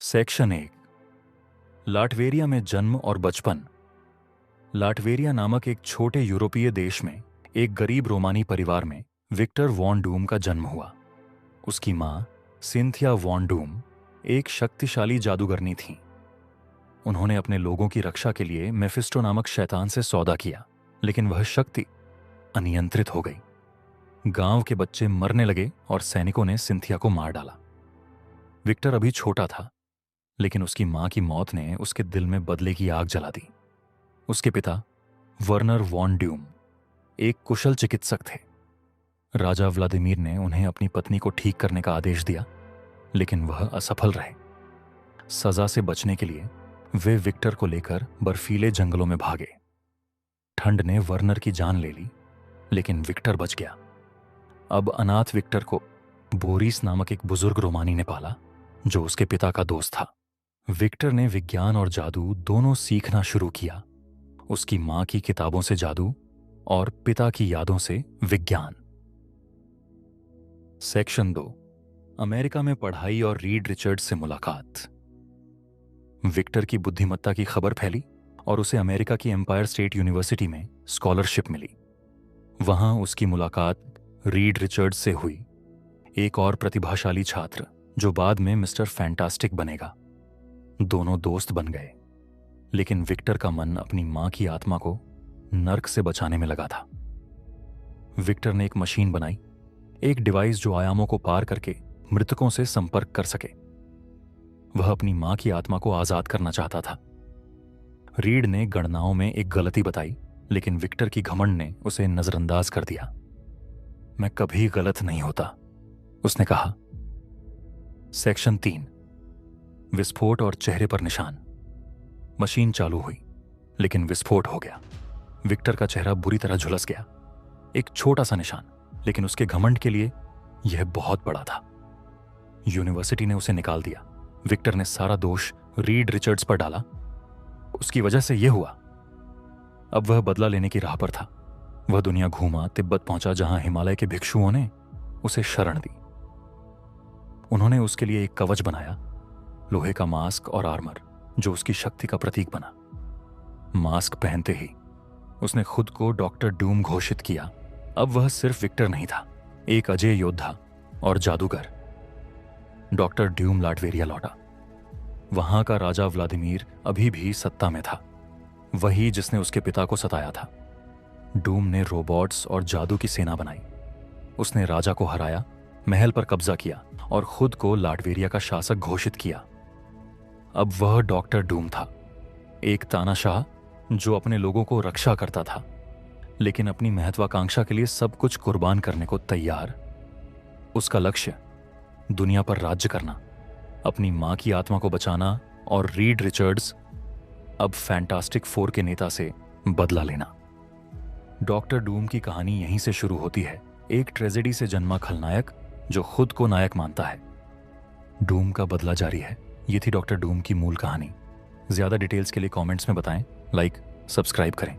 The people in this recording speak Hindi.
सेक्शन 1। लाटवेरिया में जन्म और बचपन। लाटवेरिया नामक एक छोटे यूरोपीय देश में एक गरीब रोमानी परिवार में विक्टर वॉन डूम का जन्म हुआ। उसकी मां सिंथिया वॉन डूम एक शक्तिशाली जादूगरनी थीं। उन्होंने अपने लोगों की रक्षा के लिए मेफिस्टो नामक शैतान से सौदा किया, लेकिन वह शक्ति अनियंत्रित हो गई। गांव के बच्चे मरने लगे और सैनिकों ने सिंथिया को मार डाला। विक्टर अभी छोटा था, लेकिन उसकी मां की मौत ने उसके दिल में बदले की आग जला दी। उसके पिता वर्नर वॉन ड्यूम एक कुशल चिकित्सक थे। राजा व्लादिमीर ने उन्हें अपनी पत्नी को ठीक करने का आदेश दिया, लेकिन वह असफल रहे। सजा से बचने के लिए वे विक्टर को लेकर बर्फीले जंगलों में भागे। ठंड ने वर्नर की जान ले ली, लेकिन विक्टर बच गया। अब अनाथ विक्टर को बोरिस नामक एक बुजुर्ग रोमानी ने पाला, जो उसके पिता का दोस्त था। विक्टर ने विज्ञान और जादू दोनों सीखना शुरू किया। उसकी मां की किताबों से जादू और पिता की यादों से विज्ञान। सेक्शन 2। अमेरिका में पढ़ाई और रीड रिचर्ड्स से मुलाकात। विक्टर की बुद्धिमत्ता की खबर फैली और उसे अमेरिका की एम्पायर स्टेट यूनिवर्सिटी में स्कॉलरशिप मिली। वहां उसकी मुलाकात रीड रिचर्ड्स से हुई, एक और प्रतिभाशाली छात्र जो बाद में मिस्टर फैंटास्टिक बनेगा। दोनों दोस्त बन गए, लेकिन विक्टर का मन अपनी मां की आत्मा को नर्क से बचाने में लगा था। विक्टर ने एक मशीन बनाई, एक डिवाइस जो आयामों को पार करके मृतकों से संपर्क कर सके। वह अपनी मां की आत्मा को आजाद करना चाहता था। रीड ने गणनाओं में एक गलती बताई, लेकिन विक्टर की घमंड ने उसे नजरअंदाज कर दिया। मैं कभी गलत नहीं होता, उसने कहा। सेक्शन 3। विस्फोट और चेहरे पर निशान। मशीन चालू हुई, लेकिन विस्फोट हो गया। विक्टर का चेहरा बुरी तरह झुलस गया। एक छोटा सा निशान, लेकिन उसके घमंड के लिए यह बहुत बड़ा था। यूनिवर्सिटी ने उसे निकाल दिया। विक्टर ने सारा दोष रीड रिचर्ड्स पर डाला। उसकी वजह से यह हुआ। अब वह बदला लेने की राह पर था। वह दुनिया घूमा, तिब्बत पहुंचा, जहां हिमालय के भिक्षुओं ने उसे शरण दी। उन्होंने उसके लिए एक कवच बनाया, लोहे का मास्क और आर्मर, जो उसकी शक्ति का प्रतीक बना। मास्क पहनते ही उसने खुद को डॉक्टर डूम घोषित किया। अब वह सिर्फ विक्टर नहीं था, एक अजय योद्धा और जादूगर। डॉक्टर ड्यूम लाटवेरिया लौटा। वहां का राजा व्लादिमीर अभी भी सत्ता में था, वही जिसने उसके पिता को सताया था। डूम ने रोबोट्स और जादू की सेना बनाई। उसने राजा को हराया, महल पर कब्जा किया और खुद को लाटवेरिया का शासक घोषित किया। अब वह डॉक्टर डूम था, एक तानाशाह जो अपने लोगों को रक्षा करता था, लेकिन अपनी महत्वाकांक्षा के लिए सब कुछ कुर्बान करने को तैयार। उसका लक्ष्य दुनिया पर राज्य करना, अपनी मां की आत्मा को बचाना और रीड रिचर्ड्स, अब फैंटास्टिक फोर के नेता, से बदला लेना। डॉक्टर डूम की कहानी यहीं से शुरू होती है, एक ट्रेजेडी से जन्मा खलनायक जो खुद को नायक मानता है। डूम का बदला जारी है। ये थी डॉक्टर डूम की मूल कहानी। ज्यादा डिटेल्स के लिए कमेंट्स में बताएं, लाइक, सब्सक्राइब करें।